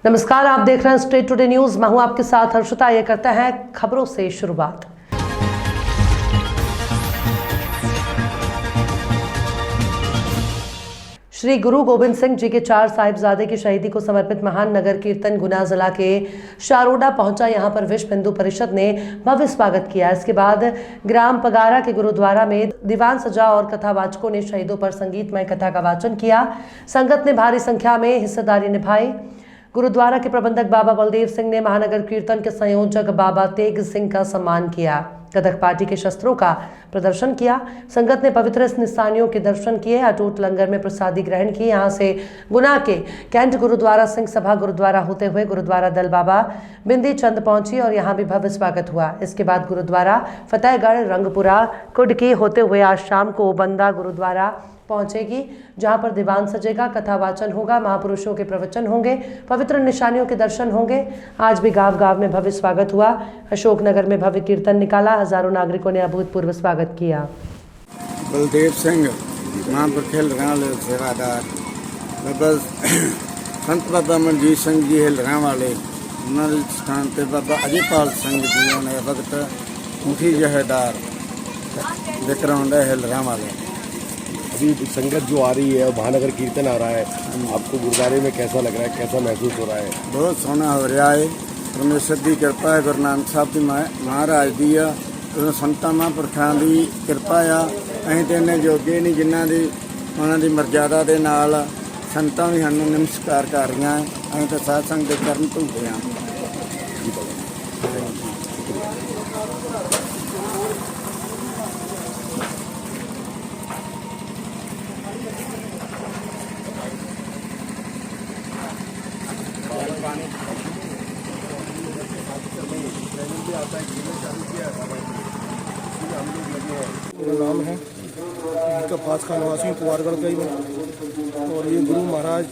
नमस्कार, आप देख रहे हैं स्टेट टुडे न्यूज। मैं हूं आपके साथ हर्षिता। ये करते हैं खबरों से शुरुआत। श्री गुरु गोविंद सिंह जी के 4 साहिबजादे की शहीदी को समर्पित महान नगर कीर्तन गुना जिला के शारोडा पहुंचा। यहां पर विश्व हिंदू परिषद ने भव्य स्वागत किया। इसके बाद ग्राम पगारा के गुरुद्वारा में दीवान सजा और कथावाचकों ने शहीदों पर संगीतमय कथा का वाचन किया। संगत ने भारी संख्या में हिस्सेदारी निभाई। गुरुद्वारा के प्रबंधक बाबा बलदेव सिंह ने महानगर कीर्तन के संयोजक बाबा तेग सिंह का सम्मान किया। कथक पार्टी के शस्त्रों का प्रदर्शन किया। संगत ने पवित्र निशानियों के दर्शन किए। अटूट लंगर में प्रसादी ग्रहण की। यहां से गुना के कैंट गुरुद्वारा सिंह सभा गुरुद्वारा होते हुए गुरुद्वारा दल बाबा बिंदी चंद पहुंची और यहां भी भव्य स्वागत हुआ। इसके बाद गुरुद्वारा फतेहगढ़ रंगपुरा कुडकी होते हुए आज शाम को बंदा गुरुद्वारा पहुंचेगी, जहां पर दीवान सजेगा, कथावाचन होगा, महापुरुषों के प्रवचन होंगे, पवित्र निशानियों के दर्शन होंगे। आज भी गांव गांव में भव्य स्वागत हुआ। अशोकनगर में भव्य कीर्तन निकाला। हजारों नागरिकों ने अभूतपूर्व स्वागत किया। बलदेव सिंह महाप्रखेल गाँव सेवादार बाबा संत बाबा मनजीत सिंह जी हिलगांव वाले उन्होंने स्थान पर बाबा अजयपाल सिंह जी ने वक्त मुखी जहेदार विक्रम हिलगांव वाले। अभी संगत जो आ रही है, महानगर कीर्तन आ रहा है, आपको गुरुद्वारे में कैसा लग रहा है, कैसा महसूस हो रहा है? बहुत सोहना हो रहा है। परमेश्वर की कृपा है, गुरु नानक साहब की महाराज की आ, संतां महापुरखां की कृपा आ। असीं तो इन्ने जोगे नहीं जिन्हां दी उन्हां दी मर्यादा दे नाल संतां भी सानूं नमस्कार कर रहीआं। असीं तो साध संगत दे चरण धोते हां। मेरा नाम है इनका पास का निवासी कुवारगढ़ का ही हूँ। और ये गुरु महाराज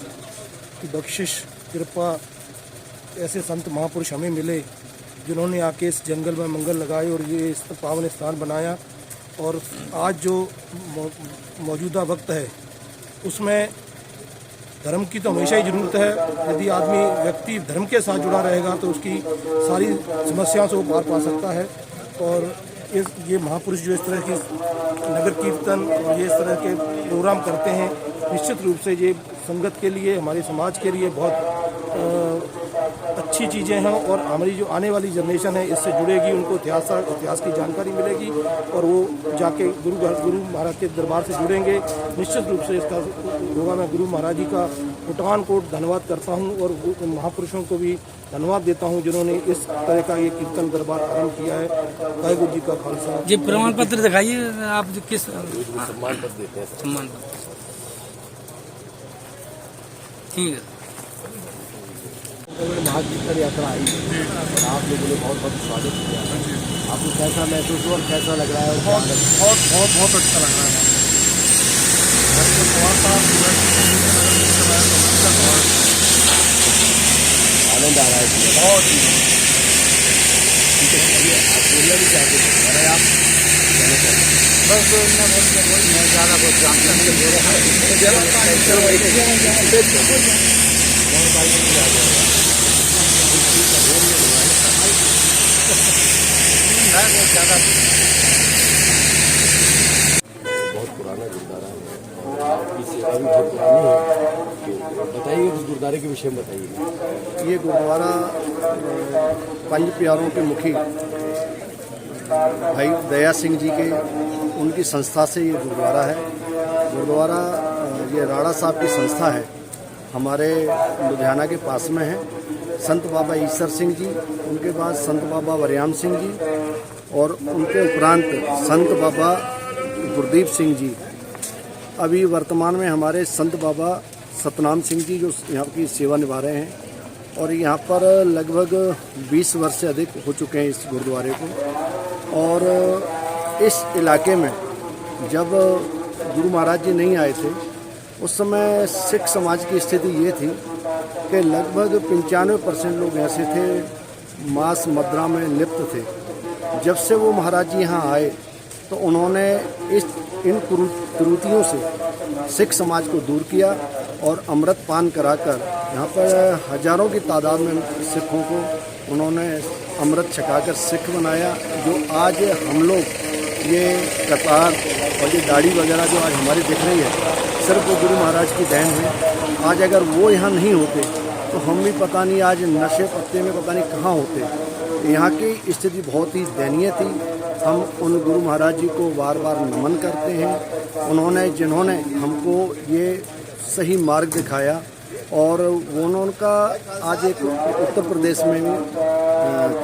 की बख्शिश कृपा, ऐसे संत महापुरुष हमें मिले जिन्होंने आके इस जंगल में मंगल लगाए और ये इस पावन स्थान बनाया। और आज जो मौजूदा वक्त है उसमें धर्म की तो हमेशा ही ज़रूरत है। यदि व्यक्ति धर्म के साथ जुड़ा रहेगा तो उसकी सारी समस्याओं से वो पार पा सकता है। और ये महापुरुष जो इस तरह की नगर कीर्तन और ये इस तरह के प्रोग्राम करते हैं, निश्चित रूप से ये संगत के लिए, हमारे समाज के लिए बहुत अच्छी चीज़ें हैं। और हमारी जो आने वाली जनरेशन है इससे जुड़ेगी, उनको इतिहास की जानकारी मिलेगी और वो जाके गुरु महाराज के दरबार से जुड़ेंगे। निश्चित रूप से इसका होगा। मैं गुरु महाराज जी का कोटान कोट धन्यवाद करता हूँ और महापुरुषों को भी धन्यवाद देता हूँ जिन्होंने इस तरह का ये कीर्तन दरबार आरम्भ किया है। वाहिगुरू जी का खालसा। जी, प्रमाण पत्र दिखाइए आप जो किस सम्मान पत्र देते हैं। सम्मान पत्र, ठीक है। महाकीर्तन यात्रा आई और आप लोगों ने बहुत बहुत स्वागत किया। आपको कैसा महसूस हुआ और कैसा लग रहा है? बहुत अच्छा लग रहा है। आनंद आ रहा है बहुत ही। ठीक है, चलिए आप बोलना भी चाहते थे, अरे आप बस मैं ज़्यादा कुछ जानता बहुत पुराना गुरुद्वारा है और आपकी सेवा भी बहुत पुरानी है। बताइए उस गुरुद्वारे के विषय में बताइए। ये गुरुद्वारा पंज प्यारों के मुखी भाई दया सिंह जी के उनकी संस्था से ये गुरुद्वारा है। गुरुद्वारा ये राणा साहब की संस्था है, हमारे लुधियाना के पास में है। संत बाबा ईश्वर सिंह जी, उनके बाद संत बाबा वरयाम सिंह जी और उनके उपरांत संत बाबा गुरदीप सिंह जी। अभी वर्तमान में हमारे संत बाबा सतनाम सिंह जी जो यहाँ की सेवा निभा रहे हैं। और यहाँ पर लगभग 20 वर्ष से अधिक हो चुके हैं इस गुरुद्वारे को। और इस इलाके में जब गुरु महाराज जी नहीं आए थे उस समय सिख समाज की स्थिति ये थी कि लगभग 95% लोग ऐसे थे मांस मदिरा में लिप्त थे। जब से वो महाराज जी यहाँ आए तो उन्होंने इन कुरीतियों से सिख समाज को दूर किया और अमृत पान कराकर यहाँ पर हजारों की तादाद में सिखों को उन्होंने अमृत छकाकर सिख बनाया। जो आज हम लोग ये कतार और ये दाढ़ी वगैरह जो आज हमारी दिख रही है, सिर्फ वो गुरु महाराज की देन है। आज अगर वो यहाँ नहीं होते तो हम भी पता नहीं आज नशे पत्ते में पता नहीं कहाँ होते। यहाँ की स्थिति बहुत ही दयनीय थी। हम उन गुरु महाराज जी को बार बार नमन करते हैं, उन्होंने जिन्होंने हमको ये सही मार्ग दिखाया। और उनका आज एक उत्तर प्रदेश में भी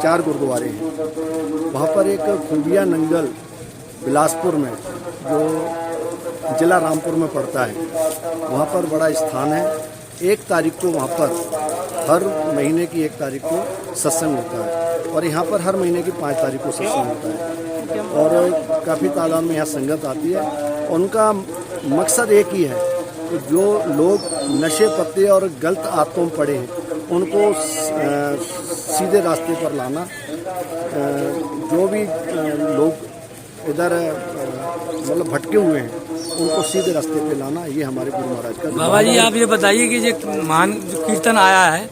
4 गुरुद्वारे हैं। वहाँ पर एक खूबिया नंगल बिलासपुर में जो जिला रामपुर में पड़ता है, वहाँ पर बड़ा स्थान है। 1 तारीख को वहाँ पर हर महीने की 1 तारीख को सत्संग होता है और यहाँ पर हर महीने की 5 तारीख को सत्संग होता है और काफ़ी तादाद में यहाँ संगत आती है। उनका मकसद एक ही है कि जो लोग नशे पत्ते और गलत आदतों में पड़े हैं उनको सीधे रास्ते पर लाना। जो भी लोग इधर मतलब भटके हुए हैं उनको सीधे रास्ते पे लाना, ये हमारे गुरु महाराज का। बाबा जी आप ये बताइए कि जो महान जो कीर्तन आया है,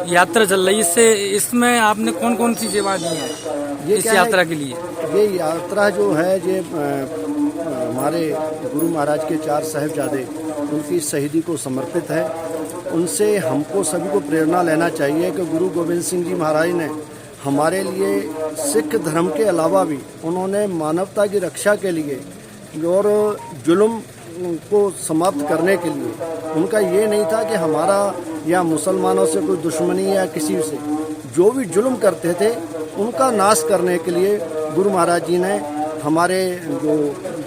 यात्रा चल रही है, इसमें आपने कौन कौन सी सेवा दी है इस यात्रा के लिए? ये यात्रा जो है ये हमारे गुरु महाराज के 4 साहिबजादे उनकी शहीदी को समर्पित है। उनसे हमको सभी को प्रेरणा लेना चाहिए कि गुरु गोविंद सिंह जी महाराज ने हमारे लिए सिख धर्म के अलावा भी उन्होंने मानवता की रक्षा के लिए और जुल्म को समाप्त करने के लिए, उनका ये नहीं था कि हमारा या मुसलमानों से कोई दुश्मनी या किसी से, जो भी जुल्म करते थे उनका नाश करने के लिए गुरु महाराज जी ने हमारे जो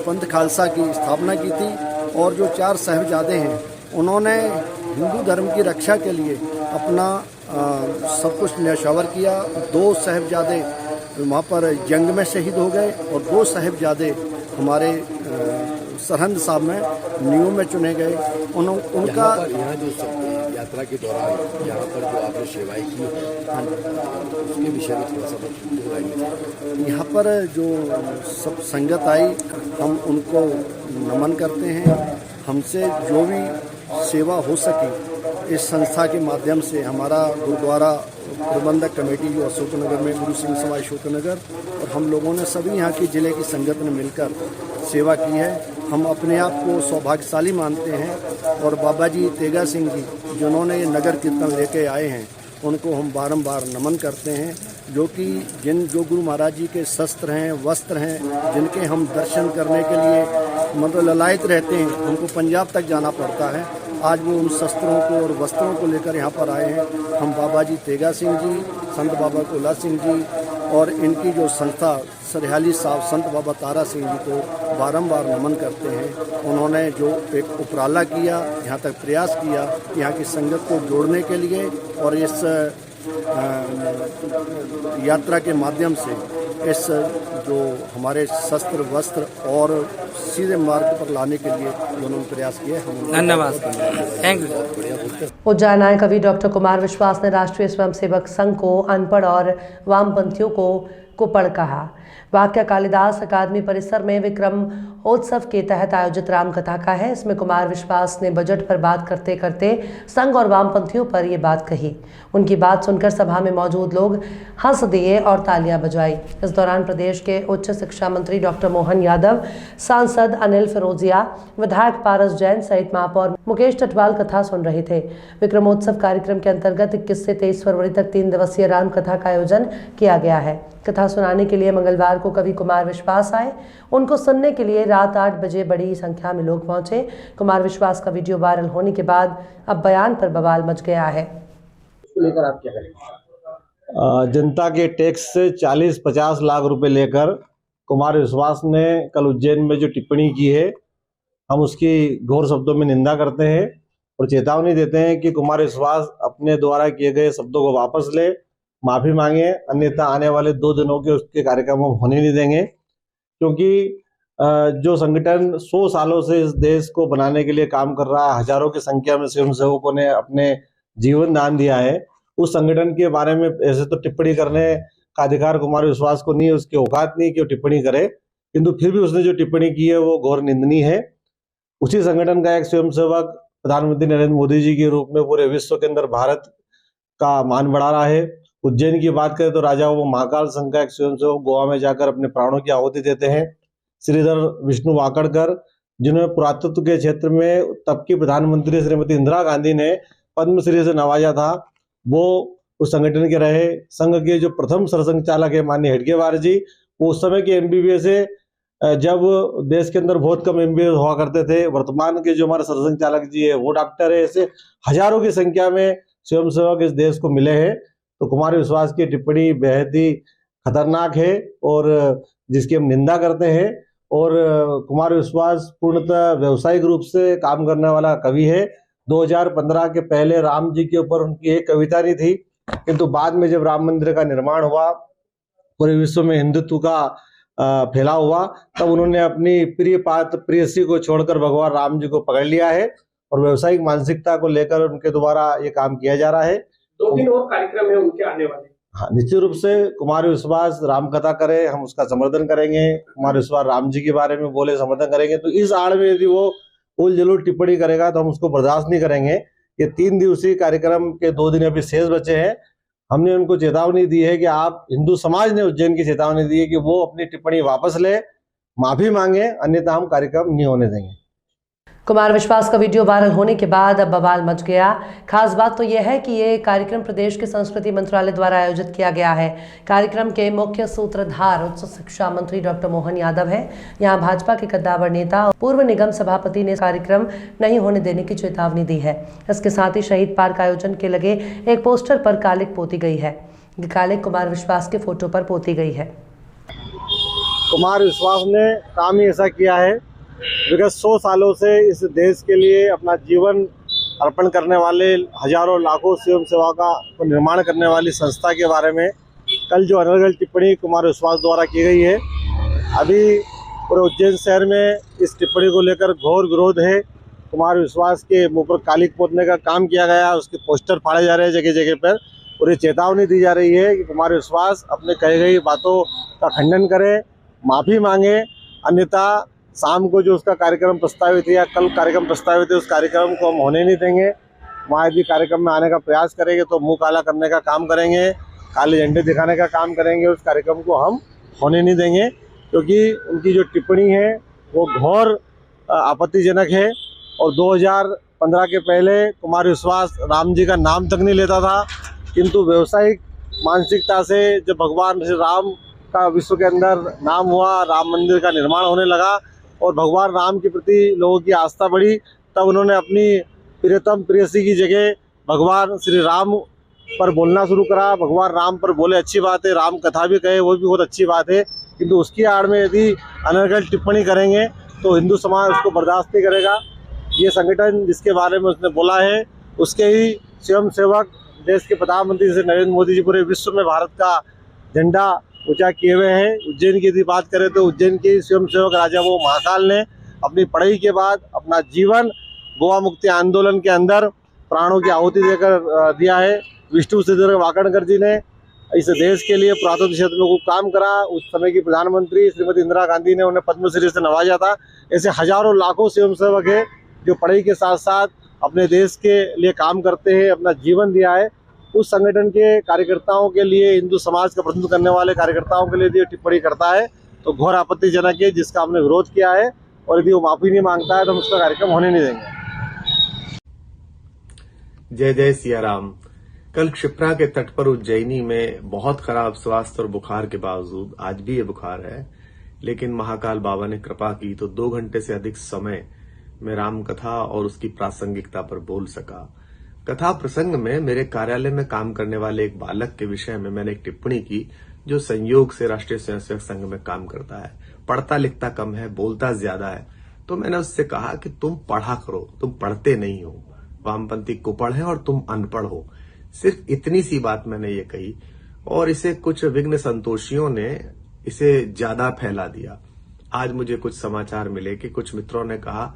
पंथ खालसा की स्थापना की थी। और जो 4 साहिबजादे हैं उन्होंने हिंदू धर्म की रक्षा के लिए अपना सब कुछ न्यौछावर किया। 2 साहिबजादे वहाँ पर जंग में शहीद हो गए और 2 साहिबजादे हमारे सरहंद साहब में न्यू में चुने गए। उनका यहाँ जो यात्रा के दौरान यहाँ पर जो आपने सेवाएं की है उसके विषय में थोड़ा सा बताइए। यहाँ पर जो सब संगत आई हम उनको नमन करते हैं। हमसे जो भी सेवा हो सके इस संस्था के माध्यम से, हमारा गुरुद्वारा प्रबंधक कमेटी जो अशोकनगर में गुरु सिंह सभा अशोकनगर और हम लोगों ने सभी यहाँ की जिले की संगत ने मिलकर सेवा की है। हम अपने आप को सौभाग्यशाली मानते हैं और बाबा जी तेगा सिंह जी जिन्होंने ये नगर कीर्तन लेके आए हैं उनको हम बारंबार नमन करते हैं। जो कि जो गुरु महाराज जी के शस्त्र हैं, वस्त्र हैं, जिनके हम दर्शन करने के लिए मतलब ललायत रहते हैं, हमको पंजाब तक जाना पड़ता है। आज वो उन शस्त्रों को और वस्त्रों को लेकर यहाँ पर आए हैं। हम बाबा जी तेगा सिंह जी, संत बाबा कोला सिंह जी और इनकी जो संस्था सरहाली साहब संत बाबा तारा सिंह जी को बारंबार नमन करते हैं। उन्होंने जो एक उपराला किया, यहाँ तक प्रयास किया यहाँ की संगत को जोड़ने के लिए और इस यात्रा के माध्यम से इस जो हमारे शस्त्र वस्त्र और सीधे मार्ग पर लाने के लिए उन्होंने प्रयास किए। धन्यवाद, थैंक यू। उज्जैन आए कवि डॉक्टर कुमार विश्वास ने राष्ट्रीय स्वयंसेवक संघ को अनपढ़ और वामपंथियों को कुपड़ कहा। वाक्य कालिदास अकादमी परिसर में विक्रम उत्सव के तहत आयोजित रामकथा का है। इसमें कुमार विश्वास ने बजट पर बात करते करते संघ और वामपंथियों पर ये बात कही। उनकी बात सुनकर सभा में मौजूद लोग हंस दिए और तालियां बजवाई। इस दौरान प्रदेश के उच्च शिक्षा मंत्री डॉक्टर मोहन यादव, सांसद अनिल फिरोजिया, विधायक पारस जैन सहित महापौर मुकेश टटवाल कथा सुन रहे थे। विक्रमोत्सव कार्यक्रम के अंतर्गत 21 से 23 फरवरी तक 3 दिवसीय रामकथा का आयोजन किया गया है। कथा सुनाने के लिए मंगलवार को कवि कुमार विश्वास आए। उनको सुनने के लिए रात 8 बजे बड़ी संख्या में लोग पहुंचे। कुमार विश्वास का वीडियो वायरल होने के बाद अब बयान पर बवाल मच गया है। लेकर आप क्या करेंगे? जनता के टैक्स से 40-50 लाख रुपए लेकर कुमार विश्वास ने कल उज्जैन में जो टिप्पणी की है, हम उसकी घोर शब्दों में निंदा करते हैं और चेतावनी देते हैं कि कुमार विश्वास अपने द्वारा किए गए शब्दों को वापस ले, माफी मांगे, अन्यथा आने वाले 2 दिनों के उसके कार्यक्रम हम होने नहीं देंगे। क्योंकि जो संगठन 100 सालों से इस देश को बनाने के लिए काम कर रहा है, हजारों की संख्या में स्वयंसेवकों ने अपने जीवन दान दिया है, उस संगठन के बारे में ऐसे तो टिप्पणी करने का अधिकार कुमार विश्वास को नहीं है, उसकी औकात नहीं कि वो टिप्पणी करे। किंतु फिर भी उसने जो टिप्पणी की है वो घोर निंदनीय है। उसी संगठन का एक स्वयंसेवक प्रधानमंत्री नरेंद्र मोदी जी के रूप में पूरे विश्व के अंदर भारत का मान बढ़ा रहा है। उज्जैन की बात करें तो राजा वो महाकाल संघ का एक स्वयंसेवक गोवा में जाकर अपने प्राणों की आहुति देते हैं। श्रीधर विष्णु वाकड़कर, जिन्होंने पुरातत्व के क्षेत्र में तब की प्रधानमंत्री श्रीमती इंदिरा गांधी ने पद्मश्री से नवाजा था, वो उस संगठन के रहे। संघ के जो प्रथम सरसंघचालक है माननीय हेडगेवार जी, वो उस समय के एमबीबीएस है, जब देश के अंदर बहुत कम एमबीबीएस हुआ करते थे। वर्तमान के जो हमारे सरसंघचालक जी है वो डॉक्टर है। ऐसे हजारों की संख्या में स्वयंसेवक इस देश को मिले हैं। तो कुमार विश्वास की टिप्पणी बेहद ही खतरनाक है और जिसकी हम निंदा करते हैं। और कुमार विश्वास पूर्णतः व्यवसायिक रूप से काम करने वाला कवि है। 2015 के पहले राम जी के ऊपर उनकी एक कविता नहीं थी, किंतु बाद में जब राम मंदिर का निर्माण हुआ, पूरे विश्व में हिंदुत्व का फैलाव हुआ, तब उन्होंने अपनी प्रिय पात्र प्रेयसी को छोड़कर भगवान राम जी को पकड़ लिया है और व्यवसायिक मानसिकता को लेकर उनके द्वारा ये काम किया जा रहा है। 2 दिन और कार्यक्रम है उनके आने वाले। हाँ, निश्चित रूप से कुमार विश्वास राम कथा करे, हम उसका समर्थन करेंगे। कुमार विश्वास राम जी के बारे में बोले, समर्थन करेंगे। तो इस आड़ में यदि वो उल जलूल टिप्पणी करेगा तो हम उसको बर्दाश्त नहीं करेंगे। ये 3 दिवसीय कार्यक्रम के 2 दिन अभी शेष बचे हैं। हमने उनको चेतावनी दी है कि आप, हिंदू समाज ने उज्जैन की चेतावनी दी है कि वो अपनी टिप्पणी वापस ले, माफी मांगे, अन्यथा हम कार्यक्रम नहीं होने देंगे। कुमार विश्वास का वीडियो वायरल होने के बाद अब बवाल मच गया। खास बात तो यह है कि ये कार्यक्रम प्रदेश के संस्कृति मंत्रालय द्वारा आयोजित किया गया है। कार्यक्रम के मुख्य सूत्रधार उच्च शिक्षा मंत्री डॉक्टर मोहन यादव है। यहाँ भाजपा के कद्दावर नेता और पूर्व निगम सभापति ने कार्यक्रम नहीं होने देने की चेतावनी दी है। इसके साथ ही शहीद पार्क आयोजन के लगे एक पोस्टर पर कालिक पोती गई है। ये कालिक कुमार विश्वास के फोटो पर पोती गई है। कुमार विश्वास ने काम ही ऐसा किया है। विगत 100 सालों से इस देश के लिए अपना जीवन अर्पण करने वाले हजारों लाखों स्वयं सेवा का निर्माण करने वाली संस्था के बारे में कल जो अनर्गल टिप्पणी कुमार विश्वास द्वारा की गई है, अभी पूरे उज्जैन शहर में इस टिप्पणी को लेकर घोर विरोध है। कुमार विश्वास के मुंह पर कालिक पोतने का काम किया गया, उसके पोस्टर फाड़े जा रहे हैं जगह जगह पर, और ये चेतावनी दी जा रही है कि कुमार विश्वास अपने कही गई बातों का खंडन करे, माफ़ी मांगे, अन्यथा शाम को जो उसका कार्यक्रम प्रस्तावित है या कल कार्यक्रम प्रस्तावित है उस कार्यक्रम को हम होने नहीं देंगे। वहाँ यदि कार्यक्रम में आने का प्रयास करेंगे तो मुंह काला करने का काम करेंगे, काले झंडे दिखाने का काम करेंगे। उस कार्यक्रम को हम होने नहीं देंगे, क्योंकि उनकी जो टिप्पणी है वो घोर आपत्तिजनक है। और 2015 के पहले कुमार विश्वास राम जी का नाम तक नहीं लेता था, किंतु व्यवसायिक मानसिकता से जब भगवान श्री राम का विश्व के अंदर नाम हुआ, राम मंदिर का निर्माण होने लगा और भगवान राम के प्रति लोगों की आस्था बढ़ी, तब उन्होंने अपनी प्रियतम प्रेयसी की जगह भगवान श्री राम पर बोलना शुरू करा। भगवान राम पर बोले, अच्छी बात है, राम कथा भी कहे, वो भी बहुत अच्छी बात है, किंतु उसकी आड़ में यदि अनर्गल टिप्पणी करेंगे तो हिंदू समाज उसको बर्दाश्त नहीं करेगा। ये संगठन जिसके बारे में उसने बोला है, उसके ही स्वयं सेवक देश के प्रधानमंत्री श्री नरेंद्र मोदी जी पूरे विश्व में भारत का झंडा ऊंचा किए हुए हैं। उज्जैन की यदि बात करें तो उज्जैन के स्वयं सेवक राजा वो महाकाल ने अपनी पढ़ाई के बाद अपना जीवन गोवा मुक्ति आंदोलन के अंदर प्राणों की आहुति देकर दिया है। विष्णु श्रीधर वाकड़कर जी ने इस देश के लिए पुरातत्व क्षेत्र में खूब काम करा। उस समय की प्रधानमंत्री श्रीमती इंदिरा गांधी ने उन्हें पद्मश्री से नवाजा था। ऐसे हजारों लाखों स्वयं सेवक है जो पढ़ाई के साथ साथ अपने देश के लिए काम करते हैं, अपना जीवन दिया है। उस संगठन के कार्यकर्ताओं के लिए, हिंदू समाज का प्रतिनिधित्व करने वाले कार्यकर्ताओं के लिए यदि टिप्पणी करता है तो घोर आपत्तिजनक है, जिसका हमने विरोध किया है। और यदि वो माफी नहीं मांगता है तो हम उसका कार्यक्रम होने नहीं देंगे। जय जय सिया राम। कल क्षिप्रा के तट पर उज्जैनी में बहुत खराब स्वास्थ्य और बुखार के बावजूद, आज भी ये बुखार है, लेकिन महाकाल बाबा ने कृपा की तो 2 घंटे से अधिक समय में राम कथा और उसकी प्रासंगिकता पर बोल सका। कथा प्रसंग में मेरे कार्यालय में काम करने वाले एक बालक के विषय में मैंने एक टिप्पणी की, जो संयोग से राष्ट्रीय स्वयंसेवक संघ में काम करता है, पढ़ता लिखता कम है, बोलता ज्यादा है। तो मैंने उससे कहा कि तुम पढ़ा करो, तुम पढ़ते नहीं हो, वामपंथी कुपढ़ है और तुम अनपढ़ हो। सिर्फ इतनी सी बात मैंने ये कही और इसे कुछ विघ्न संतोषियों ने इसे ज्यादा फैला दिया। आज मुझे कुछ समाचार मिले कि कुछ मित्रों ने कहा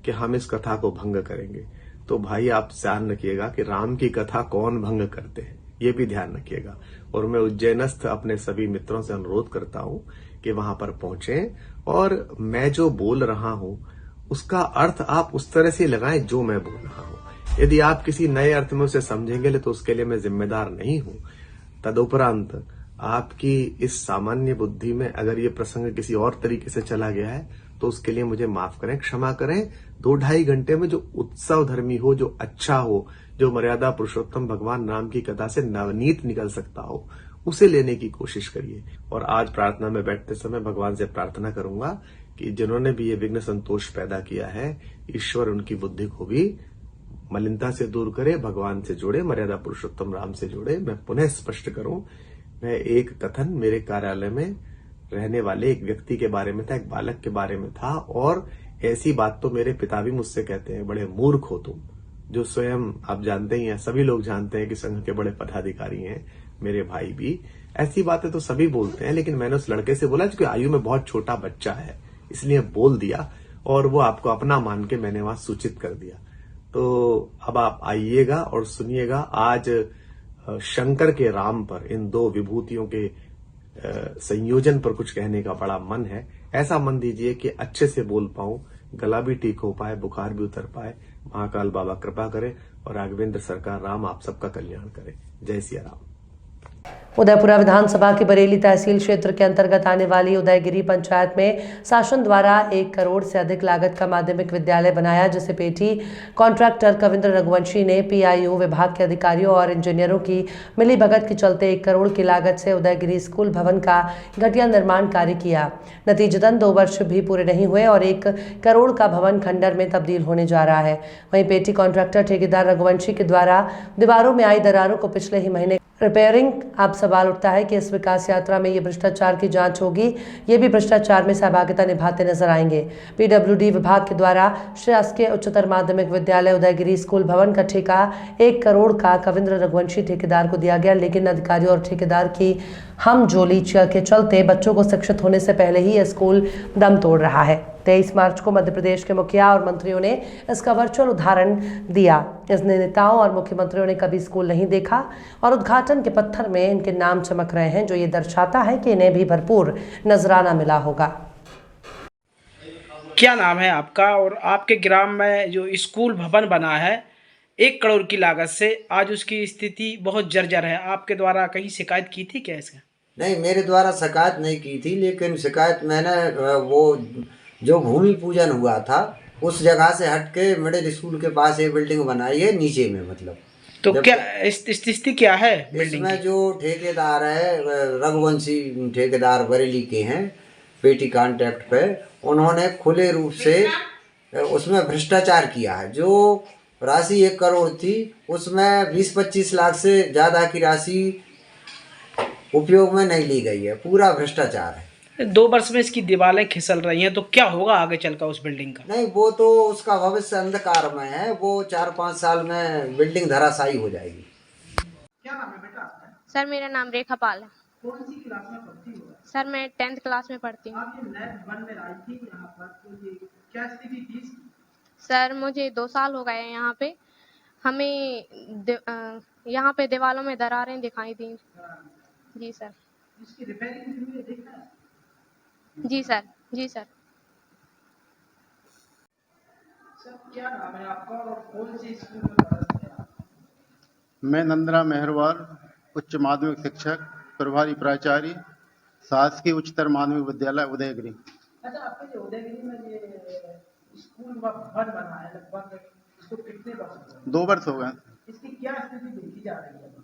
कि हम इस कथा को भंग करेंगे। तो भाई आप ध्यान रखिएगा कि राम की कथा कौन भंग करते हैं, ये भी ध्यान रखिएगा। और मैं उज्जैनस्थ अपने सभी मित्रों से अनुरोध करता हूं कि वहां पर पहुंचे और मैं जो बोल रहा हूं उसका अर्थ आप उस तरह से लगाएं जो मैं बोल रहा हूं। यदि आप किसी नए अर्थ में उसे समझेंगे तो उसके लिए मैं जिम्मेदार नहीं हूं। तदुपरांत आपकी इस सामान्य बुद्धि में अगर ये प्रसंग किसी और तरीके से चला गया है तो उसके लिए मुझे माफ करें, क्षमा करें। 2-2.5 घंटे में जो उत्सव धर्मी हो, जो अच्छा हो, जो मर्यादा पुरुषोत्तम भगवान राम की कथा से नवनीत निकल सकता हो, उसे लेने की कोशिश करिए। और आज प्रार्थना में बैठते समय भगवान से प्रार्थना करूंगा कि जिन्होंने भी ये विघ्न संतोष पैदा किया है, ईश्वर उनकी बुद्धि को भी मलिनता से दूर करे, भगवान से जोड़े, मर्यादा पुरुषोत्तम राम से जोड़े। मैं पुनः स्पष्ट करूं, मैं एक कथन मेरे कार्यालय में रहने वाले एक व्यक्ति के बारे में था, एक बालक के बारे में था, और ऐसी बात तो मेरे पिता भी मुझसे कहते हैं, बड़े मूर्ख हो तुम, जो स्वयं आप जानते ही हैं, सभी लोग जानते हैं कि संघ के बड़े पदाधिकारी हैं, मेरे भाई भी। ऐसी बातें तो सभी बोलते हैं, लेकिन मैंने उस लड़के से बोला क्योंकि आयु में बहुत छोटा बच्चा है, इसलिए बोल दिया और वो आपको अपना मान के मैंने वहां सूचित कर दिया। तो अब आप आइएगा और सुनिएगा। आज शंकर के राम पर, इन दो विभूतियों के संयोजन पर कुछ कहने का बड़ा मन है। ऐसा मन दीजिए कि अच्छे से बोल पाऊं, गला भी ठीक हो पाए, बुखार भी उतर पाए। महाकाल बाबा कृपा करे और राघवेंद्र सरकार राम आप सबका कल्याण करे। जय सिया राम। उदयपुरा विधानसभा की बरेली तहसील क्षेत्र के अंतर्गत आने वाली उदयगिरी पंचायत में शासन द्वारा 1 करोड़ से अधिक लागत का माध्यमिक विद्यालय बनाया, जिसे पेटी कॉन्ट्रैक्टर कविंद्र रघुवंशी ने पीआईयू विभाग के अधिकारियों और इंजीनियरों की मिलीभगत के चलते 1 करोड़ की लागत से उदयगिरी स्कूल भवन का घटिया निर्माण कार्य किया। नतीजतन 2 वर्ष भी पूरे नहीं हुए और 1 करोड़ का भवन खंडर में तब्दील होने जा रहा है। वहीं पेटी कॉन्ट्रैक्टर ठेकेदार रघुवंशी के द्वारा दीवारों में आई दरारों को पिछले ही महीने रिपेयरिंग। अब सवाल उठता है कि इस विकास यात्रा में ये भ्रष्टाचार की जांच होगी, ये भी भ्रष्टाचार में सहभागिता निभाते नजर आएंगे। पीडब्ल्यूडी विभाग के द्वारा शासकीय उच्चतर माध्यमिक विद्यालय उदयगिरी स्कूल भवन का ठेका 1 करोड़ का कविंद्र रघुवंशी ठेकेदार को दिया गया, लेकिन अधिकारियों और ठेकेदार की हमजोली के चलते बच्चों को शिक्षित होने से पहले ही यह स्कूल दम तोड़ रहा है। 23 मार्च को मध्य प्रदेश के मुखिया और मंत्रियों ने इसका वर्चुअल उदाहरण दिया। इस नेताओं और मुख्यमंत्रियों ने कभी स्कूल नहीं देखा और उद्घाटन के पत्थर में इनके नाम चमक रहे हैं, जो ये दर्शाता है कि इन्हें भी भरपूर नजराना मिला होगा। क्या नाम है आपका? और आपके ग्राम में जो स्कूल भवन बना है 1 करोड़ की लागत से, आज उसकी स्थिति बहुत जर्जर है। आपके द्वारा कहीं शिकायत की थी क्या इसका? नहीं, मेरे द्वारा शिकायत नहीं की थी, लेकिन शिकायत मैंने वो जो भूमि पूजन हुआ था उस जगह से हट के मिडिल स्कूल के पास एक बिल्डिंग बनाई है नीचे में, मतलब। तो क्या स्थिति क्या है बिल्डिंग इसमें? जो ठेकेदार है रघुवंशी ठेकेदार बरेली के हैं, पेटी कॉन्ट्रैक्ट पे, उन्होंने खुले रूप से उसमें भ्रष्टाचार किया है। जो राशि 1 करोड़ थी उसमें 20-25 लाख से ज़्यादा की राशि उपयोग में नहीं ली गई है। पूरा भ्रष्टाचार है। 2 वर्ष में इसकी दीवारें खिसल रही हैं, तो क्या होगा आगे चलकर उस बिल्डिंग का? नहीं, वो तो उसका भविष्य अंधकार में है। वो 4-5 साल में बिल्डिंग धराशायी हो जाएगी। क्या नाम है बेटा आपका? सर, मेरा नाम रेखा पाल है। कौन सी क्लास में पढ़ती हो? सर, मैं 10th क्लास में पढ़ती हूँ। आप ये नए भवन में आई थी यहाँ पर, तो ये क्या स्थिति थी इसकी? सर, मुझे 2 साल हो गए हैं यहाँ पे। हमें यहाँ पे दीवारों में दरारें दिखाई दी। जी सर। इसकी रिपेयरिंग हुई है, देखा है? जी सर। जी सर। सर, क्या नाम है आपका और कौन सी स्कूल में पढ़ते हैं आप? मैं नंदरा मेहरवाल, उच्च माध्यमिक शिक्षक, प्रभारी प्राचार्य, शासकीय उच्चतर माध्यमिक विद्यालय उदयगिरी। अच्छा, आपके जो उदयगिरी में ये स्कूल भवन बना है, लगभग इसको कितने वर्ष हुए? 2 वर्ष हो गए। इसकी क्या स्थिति देखी जा रही है?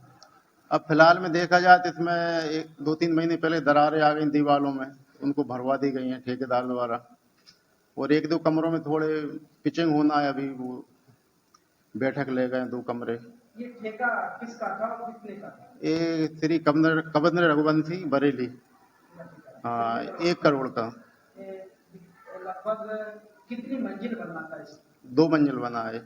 अब फिलहाल में देखा जाए तो इसमें 2-3 महीने पहले दरारें आ गई दीवारों में, उनको भरवा दी गई हैं ठेकेदार द्वारा। और 1-2 कमरों में थोड़े पिचिंग होना है, अभी वो बैठक ले गए 2 कमरे। ये ठेका किसका था और कितने का था? ये श्री कविंद्र रघुवंशी बरेली। हाँ, 1 करोड़ का। लगभग कितनी मंजिल बनना था इसकी? 2 मंजिल बना है।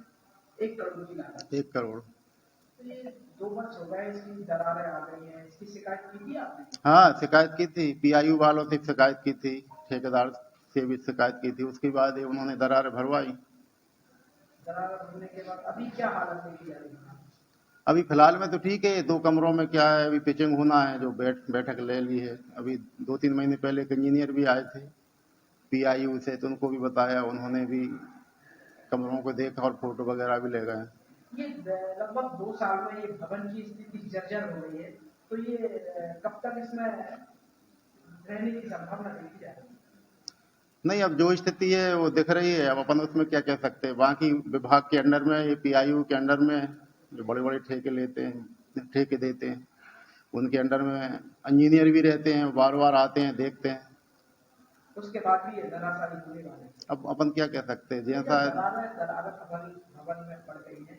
1 करोड़ की लागत। 1 करोड़। तो ये 2 वर्ष हो गए, इसकी दरारें आ गई हैं, इसकी शिकायत की थी आपने? हाँ, शिकायत की थी, पीआईयू वालों से शिकायत की थी, ठेकेदार से भी शिकायत की थी। उसके बाद उन्होंने दरारें भरवाई। दरारें भरने के बाद अभी क्या हालत देखी जा रही है? अभी फिलहाल में तो ठीक है, 2 कमरों में क्या है, अभी पिचिंग होना है, जो बैठक ले ली है। अभी 2-3 महीने पहले एक इंजीनियर भी आए थे PIU से, तो उनको भी बताया, उन्होंने भी कमरों को देखा और फोटो वगैरह भी ले गए। ये लगभग 2 साल में ये भवन की स्थिति जर्जर हो गई है, तो ये कब तक इसमें रहने की संभावना देखी जा रही है? नहीं, अब जो स्थिति है वो दिख रही है, अब अपन उसमें क्या कह सकते हैं। बाकी विभाग के अंडर में, ये PIU के अंडर में जो बड़े बड़े ठेके लेते हैं, ठेके देते हैं, उनके अंडर में इंजीनियर भी रहते हैं, बार बार आते हैं, देखते हैं। उसके बाद भी ये धराशायी होने वाले हैं। अब अपन क्या कह सकते हैं, जैसा दरारत भवन में पड़ गई है,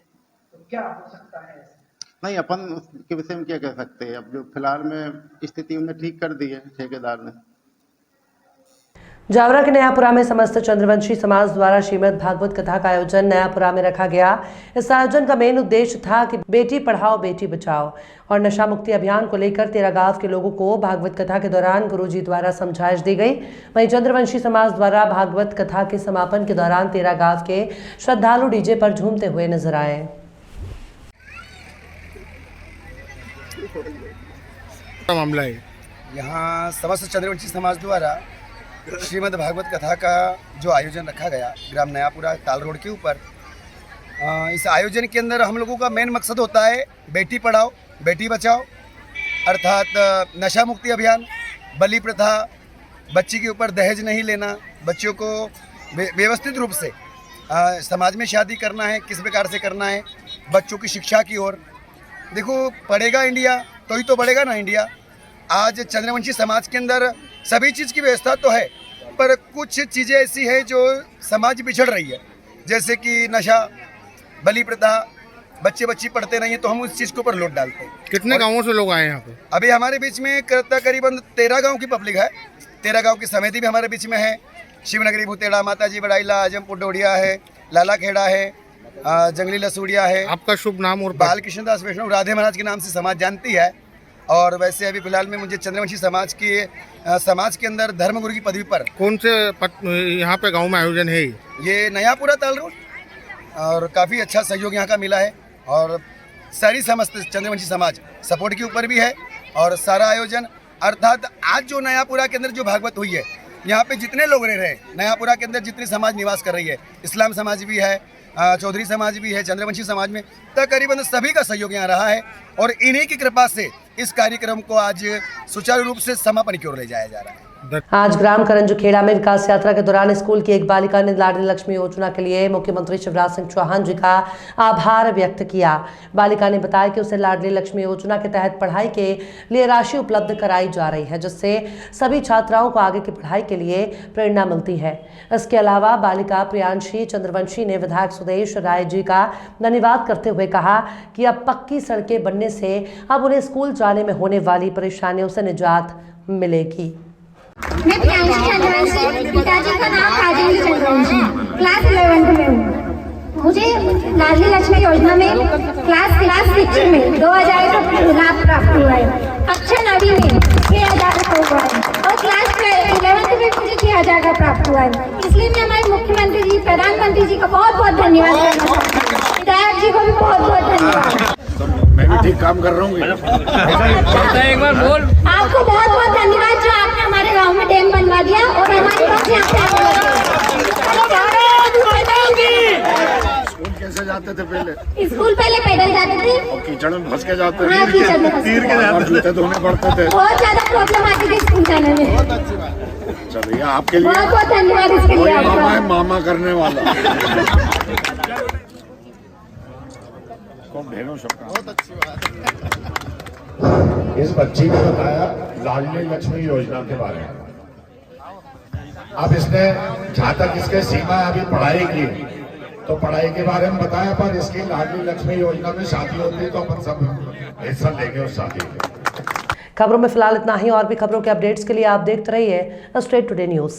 तो क्या हो सकता है ऐसे? नहीं, अपन उसके विषय में क्या कह सकते हैं। अब जो फिलहाल में स्थिति उन्हें ठीक कर दी है ठेकेदार ने। जावरा के नयापुरा में समस्त चंद्रवंशी समाज द्वारा श्रीमद् भागवत कथा का आयोजन नयापुरा में रखा गया। इस आयोजन का मेन उद्देश्य था कि बेटी पढ़ाओ बेटी बचाओ और नशा मुक्ति अभियान को लेकर 13 गांव के लोगों को भागवत कथा के दौरान गुरुजी द्वारा समझाइश दी गई। वहीं चंद्रवंशी समाज द्वारा भागवत कथा के समापन के दौरान 13 गांव के श्रद्धालु डीजे पर झूमते हुए नजर आए। मामला है यहाँ समस्त चंद्रवंशी समाज द्वारा श्रीमद् भागवत कथा का जो आयोजन रखा गया ग्राम नयापुरा ताल रोड के ऊपर। इस आयोजन के अंदर हम लोगों का मेन मकसद होता है बेटी पढ़ाओ बेटी बचाओ, अर्थात नशा मुक्ति अभियान, बलि प्रथा, बच्ची के ऊपर दहेज नहीं लेना, बच्चों को व्यवस्थित रूप से समाज में शादी करना है, किस प्रकार से करना है, बच्चों की शिक्षा की ओर। देखो, पढ़ेगा इंडिया तो ही तो बढ़ेगा ना इंडिया। आज चंद्रवंशी समाज के अंदर सभी चीज़ की व्यवस्था तो है, पर कुछ चीज़ें ऐसी है जो समाज बिछड़ रही है, जैसे कि नशा, बलि प्रथा, बच्चे पढ़ते नहीं है तो हम उस चीज़ के ऊपर लोड डालते हैं। कितने गांवों से लोग आए यहाँ पे? अभी हमारे बीच में करीबन 13 गांव की पब्लिक है। 13 गांव की समिति भी हमारे बीच में है। शिवनगरी भूतेड़ा, माताजी बड़ाइला, आजमपुर डोडिया है, लाला खेड़ा है, जंगली लसूड़िया है। आपका शुभ नाम? और बाल कृष्ण दास वैष्णव राधे महाराज के नाम से समाज जानती है। और वैसे अभी फिलहाल में मुझे चंद्रवंशी समाज के अंदर धर्मगुरु की पदवी पर कौन से यहाँ पे गांव में आयोजन है? ये नयापुरा ताल रोड, और काफ़ी अच्छा सहयोग यहाँ का मिला है और सारी समस्त चंद्रवंशी समाज सपोर्ट के ऊपर भी है। और सारा आयोजन अर्थात आज जो नयापुरा के अंदर जो भागवत हुई है, यहाँ पे जितने लोग रह रहे हैं, नयापुरा के अंदर जितनी समाज निवास कर रही है, इस्लाम समाज भी है, चौधरी समाज भी है, चंद्रवंशी समाज में तकरीबन सभी का सहयोग यहाँ रहा है। और इन्हीं की कृपा से इस कार्यक्रम को आज सुचारू रूप से समापन की ओर ले जाया जा रहा है। आज ग्राम करंजखेड़ा में विकास यात्रा के दौरान स्कूल की एक बालिका ने लाडली लक्ष्मी योजना के लिए मुख्यमंत्री शिवराज सिंह चौहान जी का आभार व्यक्त किया। बालिका ने बताया कि उसे लाडली लक्ष्मी योजना के तहत पढ़ाई के लिए राशि उपलब्ध कराई जा रही है, जिससे सभी छात्राओं को आगे की पढ़ाई के लिए प्रेरणा मिलती है। इसके अलावा बालिका प्रियांशी चंद्रवंशी ने विधायक सुदेश राय जी का धन्यवाद करते हुए कहा कि अब पक्की सड़कें बनने से अब उन्हें स्कूल जाने में होने वाली परेशानियों से निजात मिलेगी। मैं प्रियांशी चंद्रवंशी, पिताजी का नाम राजेंद्र चंद्रवंशी, क्लास 11 में हूँ। मुझे लाडली लक्ष्मी योजना में क्लास 6 में 2000 का लाभ प्राप्त हुआ है। कक्षा 9 में 6000 का हुआ है और क्लास 11 में मुझे 6000 का प्राप्त हुआ है। इसलिए मैं हमारे मुख्यमंत्री जी, प्रधानमंत्री जी का बहुत बहुत धन्यवाद करना चाहती हूँ। विधायक जी को भी बहुत बहुत धन्यवाद। मैं भी ठीक काम कर रहा हूँ। एक बार बोल। आपको बहुत बहुत धन्यवाद जो आपने हमारे गांव में डैम बनवा दिया और हमारे पास यहाँ स्कूल कैसे जाते थे पहले? स्कूल पहले पैदल जाते थे और कीचड़ में फंस के जाते थे। हाँ, कीचड़ में तीर के जाते थे, जूते धोने पड़ते थे। बहुत ज्यादा प्रॉब्लम आती थी स्कूल जाने में। बहुत अच्छी बात। चलिए, आपके लिए बहुत बहुत धन्यवाद इसके लिए। मामा है, मामा करने वाला। बहुत अच्छी बात। इस बच्ची ने बताया लाडली लक्ष्मी योजना के बारे में। अब इसने जहाँ तक इसके सीमा है अभी पढ़ाई की, तो पढ़ाई के बारे में बताया, पर इसकी लाडली लक्ष्मी योजना में शादी होती है तो अपन सब हिस्सा लेंगे उस शादी में। खबरों में फिलहाल इतना ही। और भी खबरों के अपडेट्स के लिए आप देखते रहिए स्ट्रेट टुडे न्यूज़।